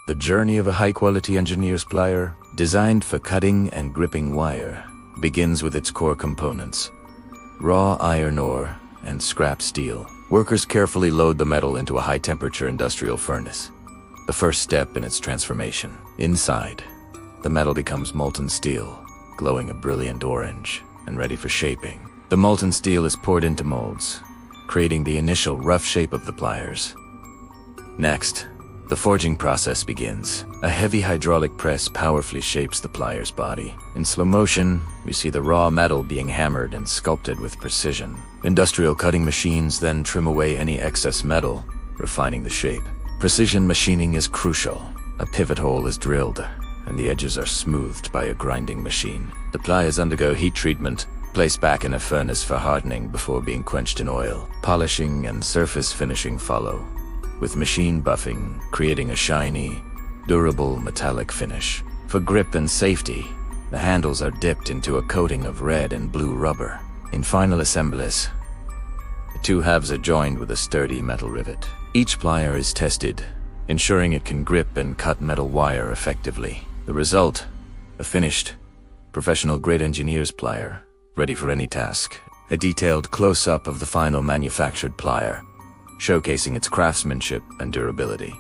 The journey of a high-quality engineer's plier, designed for cutting and gripping wire, begins with its core components: raw iron ore and scrap steel. Workers carefully load the metal into a high-temperature industrial furnace, the first step in its transformation. Inside, the metal becomes molten steel, glowing a brilliant orange and ready for shaping. The molten steel is poured into molds, creating the initial rough shape of the pliers. Next, the forging process begins. A heavy hydraulic press powerfully shapes the plier's body. In slow motion, we see the raw metal being hammered and sculpted with precision. Industrial cutting machines then trim away any excess metal, refining the shape. Precision machining is crucial. A pivot hole is drilled, and the edges are smoothed by a grinding machine. The pliers undergo heat treatment, placed back in a furnace for hardening before being quenched in oil. Polishing and surface finishing follow, with machine buffing creating a shiny, durable metallic finish. For grip and safety, the handles are dipped into a coating of red and blue rubber. In final assemblies, the two halves are joined with a sturdy metal rivet. Each plier is tested, ensuring it can grip and cut metal wire effectively. The result, a finished, professional-grade engineer's plier, ready for any task. A detailed close-up of the final manufactured plier, showcasing its craftsmanship and durability.